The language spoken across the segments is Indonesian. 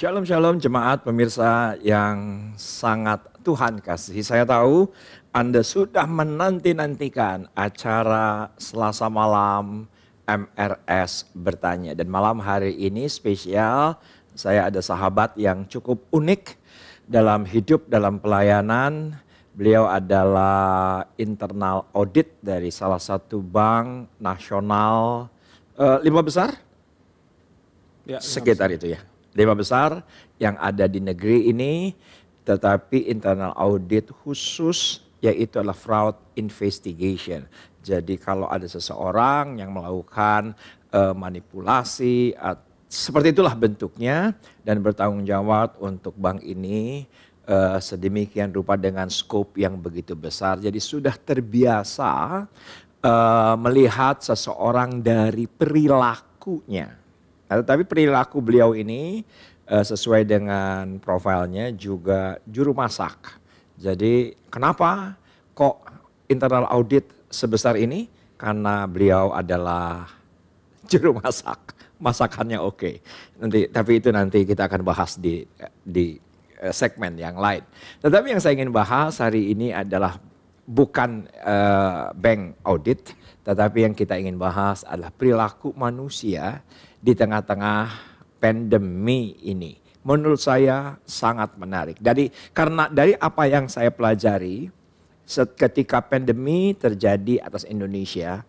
Shalom shalom jemaat pemirsa yang sangat Tuhan kasihi. Saya tahu Anda sudah menanti-nantikan acara Selasa malam MRS bertanya. Dan malam hari ini spesial, saya ada sahabat yang cukup unik dalam hidup, dalam pelayanan. Beliau adalah internal audit dari salah satu bank nasional, 5 besar? Ya, Sekitar itu ya. 5 besar yang ada di negeri ini, tetapi internal audit khusus yaitu adalah fraud investigation. Jadi kalau ada seseorang yang melakukan manipulasi, seperti itulah bentuknya dan bertanggung jawab untuk bank ini sedemikian rupa dengan scope yang begitu besar. Jadi sudah terbiasa melihat seseorang dari perilakunya. Nah, tetapi perilaku beliau ini sesuai dengan profilnya juga juru masak. Jadi kenapa kok internal audit sebesar ini? Karena beliau adalah juru masak. Masakannya oke. Tapi itu nanti kita akan bahas di segmen yang lain. Tetapi yang saya ingin bahas hari ini adalah bukan bank audit, tetapi yang kita ingin bahas adalah perilaku manusia di tengah-tengah pandemi ini. Menurut saya sangat menarik. Karena dari apa yang saya pelajari ketika pandemi terjadi atas Indonesia,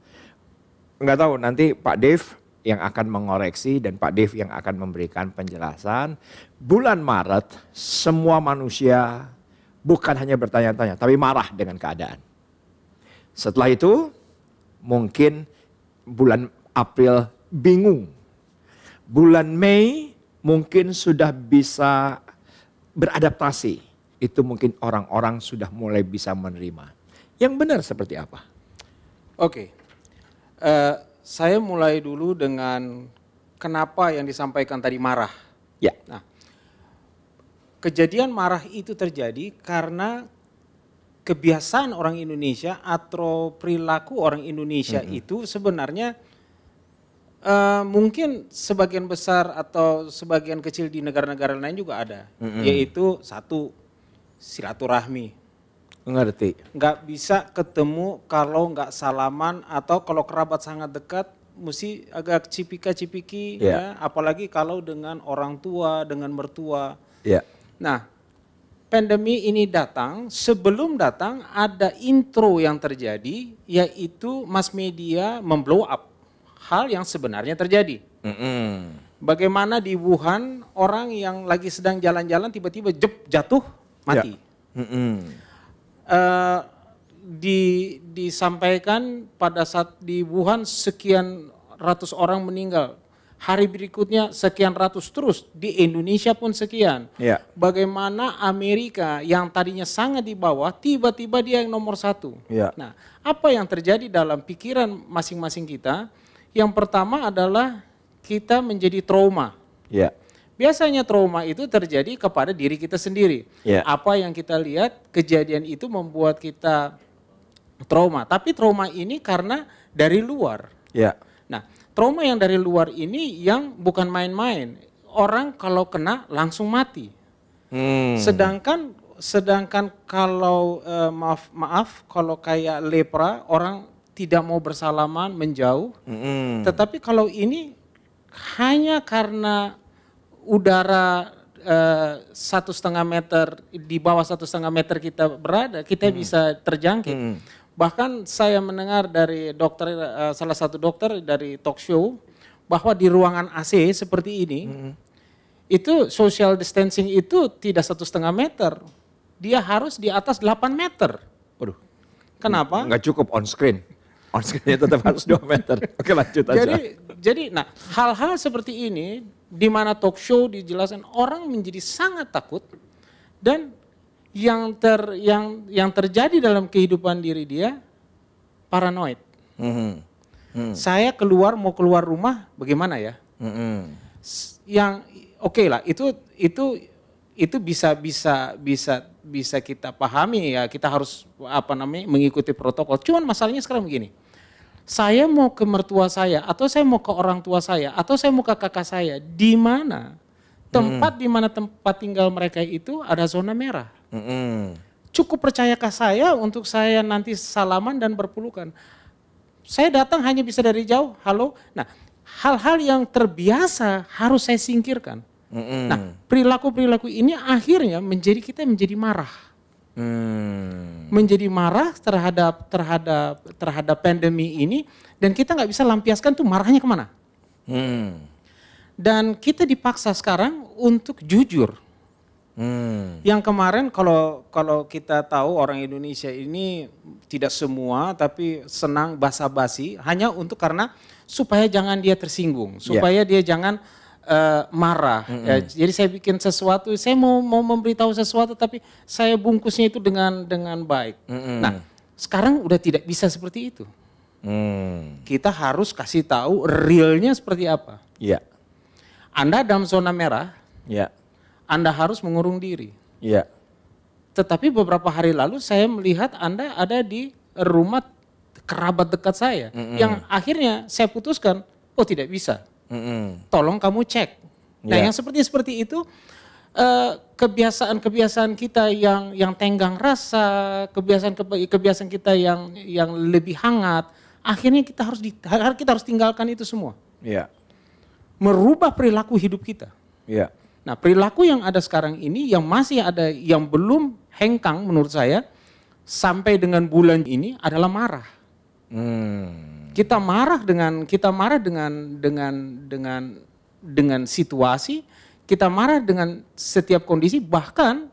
nggak tahu nanti Pak Dev yang akan mengoreksi dan Pak Dev yang akan memberikan penjelasan. Bulan Maret semua manusia bukan hanya bertanya-tanya, tapi marah dengan keadaan. Setelah itu mungkin bulan April bingung. Bulan Mei mungkin sudah bisa beradaptasi. Itu mungkin orang-orang sudah mulai bisa menerima. Yang benar seperti apa? Oke, saya mulai dulu dengan kenapa yang disampaikan tadi marah. Ya. Nah, kejadian marah itu terjadi karena kebiasaan orang Indonesia atau perilaku orang Indonesia itu sebenarnya mungkin sebagian besar atau sebagian kecil di negara-negara lain juga ada, yaitu satu, silaturahmi. Ngerti. Nggak bisa ketemu kalau nggak salaman atau kalau kerabat sangat dekat mesti agak cipika-cipiki, ya, apalagi kalau dengan orang tua, dengan mertua. Ya. Nah, pandemi ini datang, sebelum datang ada intro yang terjadi, yaitu mass media memblow up hal yang sebenarnya terjadi. Bagaimana di Wuhan orang yang lagi sedang jalan-jalan tiba-tiba jatuh mati. Disampaikan pada saat di Wuhan sekian ratus orang meninggal. Hari berikutnya sekian ratus terus, di Indonesia pun sekian. Bagaimana Amerika yang tadinya sangat di bawah, tiba-tiba dia yang nomor 1. Nah, apa yang terjadi dalam pikiran masing-masing kita? Yang pertama adalah kita menjadi trauma. Biasanya trauma itu terjadi kepada diri kita sendiri. Apa yang kita lihat, kejadian itu membuat kita trauma. Tapi trauma ini karena dari luar. Nah, trauma yang dari luar ini yang bukan main-main. Orang kalau kena langsung mati. Sedangkan kalau maaf kalau kayak lepra, orang tidak mau bersalaman, menjauh. Tetapi kalau ini hanya karena udara 1,5 meter, di bawah 1,5 meter kita berada, kita bisa terjangkit. Bahkan saya mendengar dari dokter, salah satu dokter dari talk show, bahwa di ruangan AC seperti ini, itu social distancing itu tidak 1,5 meter, dia harus di atas 8 meter. Waduh. Kenapa? Nggak cukup on screen. On screen-nya tetap harus 2 meter. Oke, lanjut aja. Jadi nah, hal-hal seperti ini di mana talk show dijelaskan, orang menjadi sangat takut, dan yang terjadi dalam kehidupan diri dia paranoid. Saya mau keluar rumah bagaimana ya? Yang oke lah, itu bisa kita pahami ya, kita harus mengikuti protokol. Cuman masalahnya sekarang begini. Saya mau ke mertua saya, atau saya mau ke orang tua saya, atau saya mau ke kakak saya, di mana tempat di mana tempat tinggal mereka itu ada zona merah. Cukup percayakah saya untuk saya nanti salaman dan berpelukan? Saya datang hanya bisa dari jauh, halo. Nah, hal-hal yang terbiasa harus saya singkirkan. Nah, perilaku-perilaku ini akhirnya kita menjadi marah. Menjadi marah terhadap pandemi ini, dan kita nggak bisa lampiaskan tuh marahnya kemana. Dan kita dipaksa sekarang untuk jujur. Yang kemarin kalau kita tahu orang Indonesia ini tidak semua tapi senang basa-basi hanya karena supaya jangan dia tersinggung, supaya dia jangan marah. Ya, jadi saya bikin sesuatu, saya mau memberitahu sesuatu tapi saya bungkusnya itu dengan baik. Nah, sekarang udah tidak bisa seperti itu. Kita harus kasih tahu realnya seperti apa. Anda dalam zona merah, Anda harus mengurung diri. Tetapi beberapa hari lalu saya melihat Anda ada di rumah kerabat dekat saya, yang akhirnya saya putuskan, oh tidak bisa. Tolong kamu cek. Nah, yang seperti itu kebiasaan kita yang tenggang rasa, kebiasaan kita yang lebih hangat, akhirnya kita harus tinggalkan itu semua. Merubah perilaku hidup kita. Nah, perilaku yang ada sekarang ini yang masih ada, yang belum hengkang menurut saya sampai dengan bulan ini adalah marah. Kita marah dengan situasi, kita marah dengan setiap kondisi, bahkan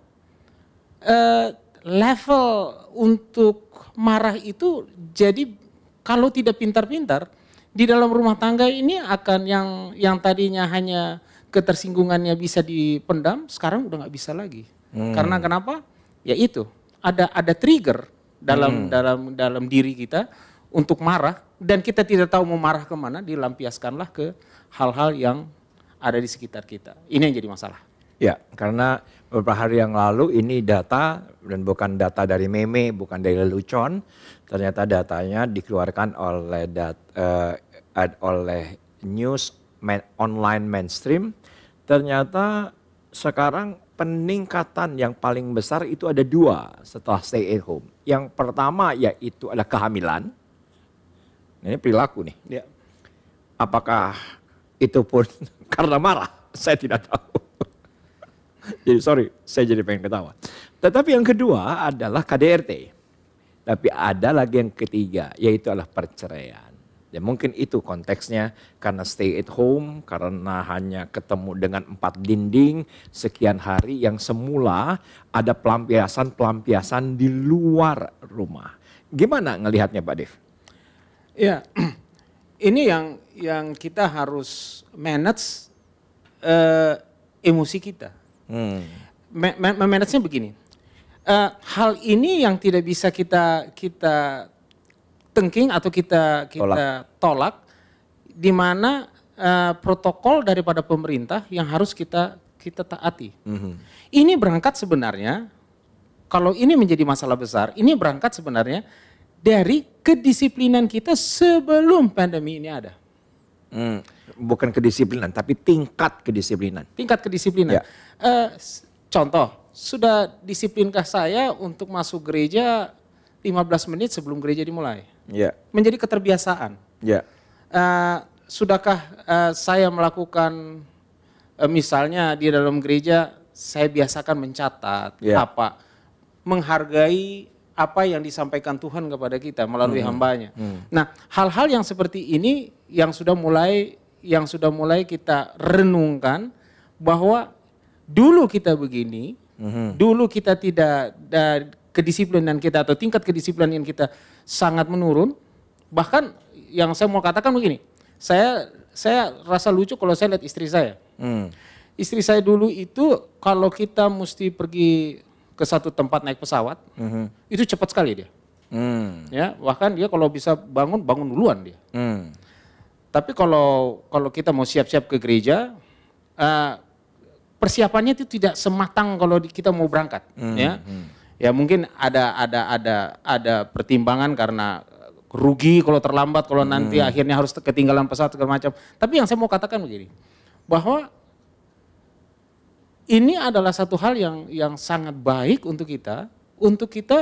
level untuk marah itu jadi kalau tidak pintar-pintar di dalam rumah tangga ini akan yang tadinya hanya ketersinggungannya bisa dipendam, sekarang udah nggak bisa lagi. Karena kenapa? Ya itu ada trigger dalam diri kita untuk marah, dan kita tidak tahu mau marah kemana, dilampiaskanlah ke hal-hal yang ada di sekitar kita. Ini yang jadi masalah. Ya, karena beberapa hari yang lalu ini data, dan bukan data dari meme, bukan dari lelucon, ternyata datanya dikeluarkan oleh news online mainstream. Ternyata sekarang peningkatan yang paling besar itu ada 2 setelah stay at home. Yang pertama yaitu adalah kehamilan. Ini perilaku nih. Apakah itu pun karena marah? Saya tidak tahu. Jadi sorry, saya jadi pengen ketawa. Tetapi yang kedua adalah KDRT. Tapi ada lagi yang ketiga, yaitu adalah perceraian. Ya mungkin itu konteksnya, karena stay at home, karena hanya ketemu dengan 4 dinding sekian hari, yang semula ada pelampiasan di luar rumah. Gimana ngelihatnya Pak Dev? Ya, ini yang kita harus manage emosi kita. Manage-nya begini, hal ini yang tidak bisa kita tengking atau kita tolak, di mana protokol daripada pemerintah yang harus kita taati. Ini berangkat sebenarnya, kalau ini menjadi masalah besar, ini berangkat sebenarnya dari kedisiplinan kita sebelum pandemi ini ada. Bukan kedisiplinan, tapi tingkat kedisiplinan. Tingkat kedisiplinan. Contoh, sudah disiplinkah saya untuk masuk gereja 15 menit sebelum gereja dimulai? Menjadi keterbiasaan. Sudahkah saya melakukan, misalnya di dalam gereja, saya biasakan mencatat apa, menghargai apa yang disampaikan Tuhan kepada kita melalui hambanya. Nah, hal-hal yang seperti ini yang sudah mulai kita renungkan, bahwa dulu kita begini, dulu kita tidak, kedisiplinan kita atau tingkat kedisiplinan kita sangat menurun. Bahkan yang saya mau katakan begini, saya rasa lucu kalau saya lihat istri saya. Istri saya dulu itu kalau kita mesti pergi ke satu tempat naik pesawat, itu cepat sekali dia. Ya, bahkan dia kalau bisa bangun duluan dia. Tapi kalau kita mau siap-siap ke gereja, persiapannya itu tidak sematang kalau kita mau berangkat. Ya mungkin ada pertimbangan karena rugi kalau terlambat, kalau nanti akhirnya harus ketinggalan pesawat segala macam. Tapi yang saya mau katakan begini, bahwa ini adalah satu hal yang sangat baik untuk kita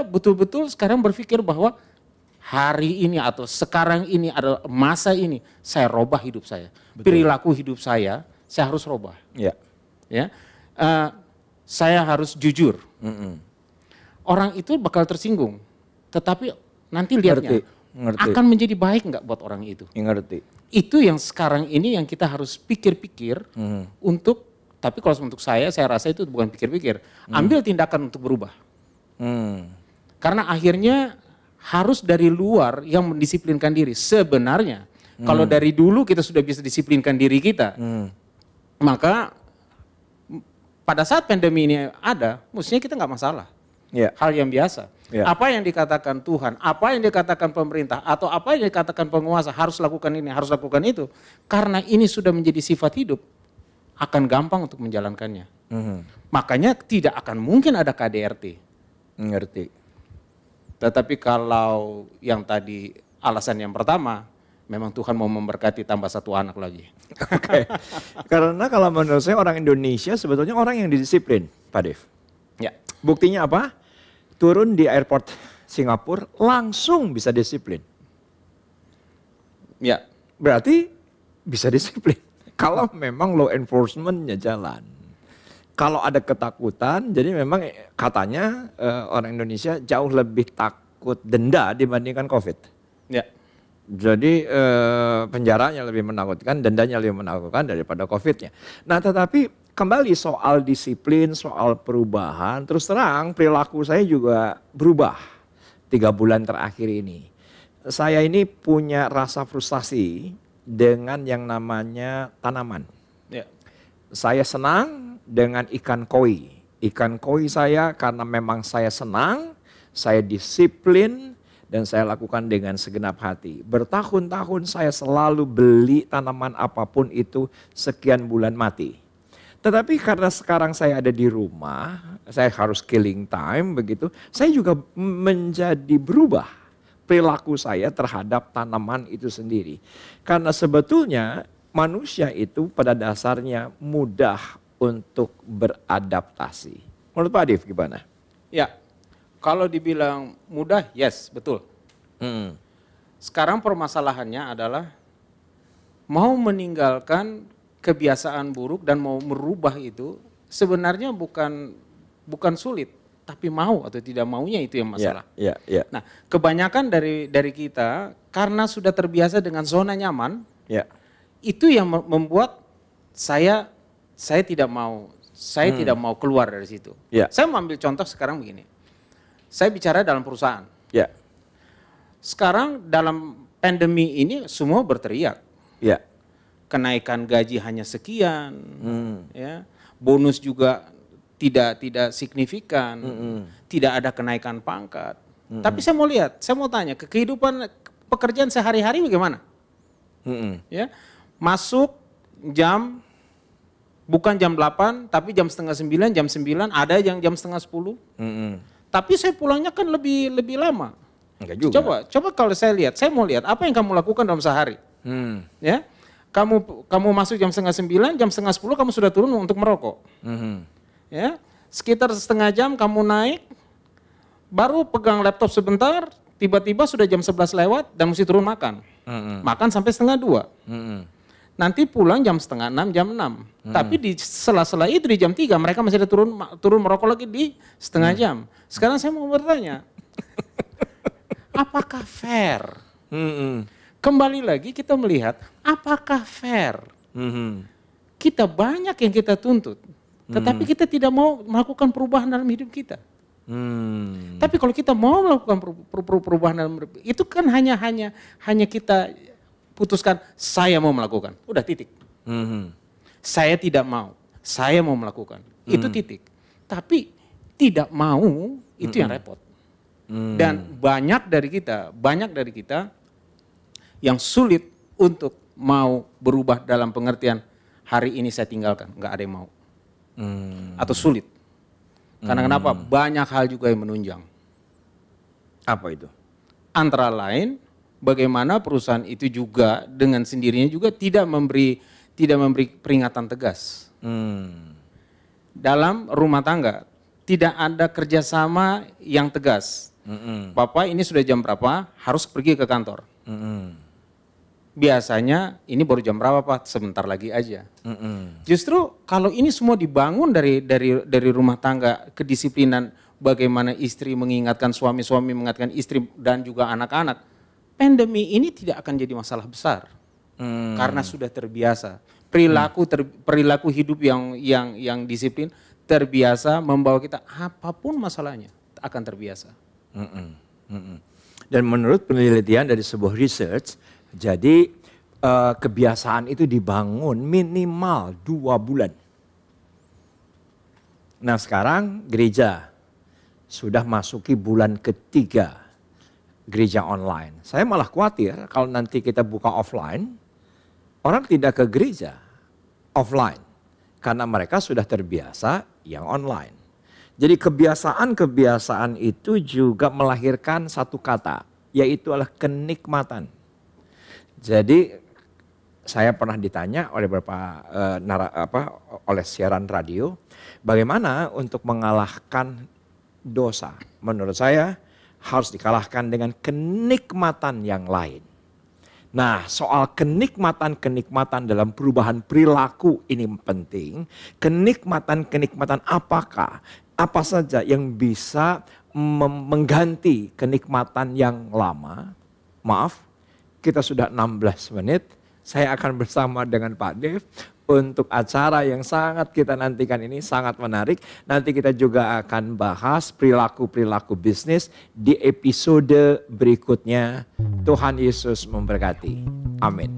betul-betul sekarang berpikir bahwa hari ini atau sekarang ini adalah masa ini saya rubah hidup saya, perilaku hidup saya harus rubah. Ya, saya harus jujur. Orang itu bakal tersinggung, tetapi nanti lihatnya akan menjadi baik nggak buat orang itu. Ngerti. Itu yang sekarang ini yang kita harus pikir-pikir untuk, tapi kalau untuk saya rasa itu bukan pikir-pikir, ambil tindakan untuk berubah. Karena akhirnya harus dari luar yang mendisiplinkan diri. Sebenarnya kalau dari dulu kita sudah bisa disiplinkan diri kita, maka pada saat pandemi ini ada, mestinya kita nggak masalah. Hal yang biasa. Apa yang dikatakan Tuhan, apa yang dikatakan pemerintah, atau apa yang dikatakan penguasa, harus lakukan ini, harus lakukan itu. Karena ini sudah menjadi sifat hidup, akan gampang untuk menjalankannya. Makanya tidak akan mungkin ada KDRT. Ngerti. Tetapi kalau yang tadi alasan yang pertama, memang Tuhan mau memberkati tambah satu anak lagi. Oke. Karena kalau menurut saya orang Indonesia sebetulnya orang yang didisiplin, Pak Dev. Ya. Buktinya apa? Turun di airport Singapura langsung bisa disiplin. Ya. Berarti bisa disiplin. Kalau memang law enforcement-nya jalan. Kalau ada ketakutan, jadi memang katanya orang Indonesia jauh lebih takut denda dibandingkan COVID. Ya. Jadi penjaranya lebih menakutkan, dendanya lebih menakutkan daripada COVID-nya. Nah tetapi kembali soal disiplin, soal perubahan, terus terang perilaku saya juga berubah 3 bulan terakhir ini. Saya ini punya rasa frustasi dengan yang namanya tanaman. Ya. Saya senang dengan ikan koi. Ikan koi saya karena memang saya senang, saya disiplin, dan saya lakukan dengan segenap hati. Bertahun-tahun saya selalu beli tanaman apapun itu sekian bulan mati. Tetapi karena sekarang saya ada di rumah, saya harus killing time begitu, saya juga menjadi berubah perilaku saya terhadap tanaman itu sendiri. Karena sebetulnya manusia itu pada dasarnya mudah untuk beradaptasi. Menurut Pak Dev gimana? Ya, kalau dibilang mudah, yes, betul. Sekarang permasalahannya adalah mau meninggalkan kebiasaan buruk dan mau merubah itu sebenarnya bukan sulit, tapi mau atau tidak maunya itu yang masalah. Nah, kebanyakan dari kita karena sudah terbiasa dengan zona nyaman, itu yang membuat saya tidak mau tidak mau keluar dari situ. Saya mau ambil contoh sekarang begini. Saya bicara dalam perusahaan. Sekarang dalam pandemi ini semua berteriak. Kenaikan gaji hanya sekian, ya, bonus juga tidak signifikan, tidak ada kenaikan pangkat. Tapi saya mau tanya ke kehidupan pekerjaan sehari-hari bagaimana? Ya, masuk bukan jam 8, tapi jam setengah 9, jam 9, ada yang jam setengah 10. Tapi saya pulangnya kan lebih lama. Enggak juga. Coba kalau saya mau lihat apa yang kamu lakukan dalam sehari. Ya. Kamu masuk jam setengah 9, jam setengah 10 kamu sudah turun untuk merokok. Ya, sekitar setengah jam kamu naik, baru pegang laptop sebentar, tiba-tiba sudah jam 11 lewat dan mesti turun makan. Makan sampai setengah 2. Nanti pulang jam setengah 6, jam 6. Tapi di sela-sela itu di jam 3 mereka masih ada turun merokok lagi di setengah jam. Sekarang saya mau bertanya, apakah fair? Kembali lagi kita melihat apakah fair. Kita banyak yang kita tuntut, tetapi kita tidak mau melakukan perubahan dalam hidup kita. Tapi kalau kita mau melakukan perubahan dalam hidup, itu kan hanya kita putuskan saya mau melakukan, udah titik. Saya tidak mau, saya mau melakukan, itu titik. Tapi tidak mau itu yang repot. Dan banyak dari kita yang sulit untuk mau berubah dalam pengertian hari ini saya tinggalkan, nggak ada yang mau. Atau sulit. Karena kenapa? Banyak hal juga yang menunjang. Apa itu? Antara lain bagaimana perusahaan itu juga dengan sendirinya juga tidak memberi peringatan tegas. dalam rumah tangga tidak ada kerjasama yang tegas. Bapak ini sudah jam berapa harus pergi ke kantor. Biasanya ini baru jam berapa Pak? Sebentar lagi aja. Justru kalau ini semua dibangun dari rumah tangga, kedisiplinan bagaimana istri mengingatkan suami, suami mengingatkan istri dan juga anak-anak, pandemi ini tidak akan jadi masalah besar karena sudah terbiasa. Perilaku hidup yang disiplin terbiasa membawa kita apapun masalahnya akan terbiasa. Dan menurut penelitian dari sebuah research, jadi kebiasaan itu dibangun minimal 2 bulan. Nah sekarang gereja sudah masuki bulan ketiga gereja online. Saya malah khawatir kalau nanti kita buka offline, orang tidak ke gereja offline. Karena mereka sudah terbiasa yang online. Jadi kebiasaan-kebiasaan itu juga melahirkan satu kata, yaitu adalah kenikmatan. Jadi saya pernah ditanya oleh beberapa oleh siaran radio, bagaimana untuk mengalahkan dosa. Menurut saya harus dikalahkan dengan kenikmatan yang lain. Nah, soal kenikmatan dalam perubahan perilaku ini penting. Kenikmatan apakah? Apa saja yang bisa mengganti kenikmatan yang lama? Maaf, kita sudah 16 menit. Saya akan bersama dengan Pak Dev untuk acara yang sangat kita nantikan ini, sangat menarik. Nanti kita juga akan bahas perilaku-perilaku bisnis di episode berikutnya. Tuhan Yesus memberkati. Amin.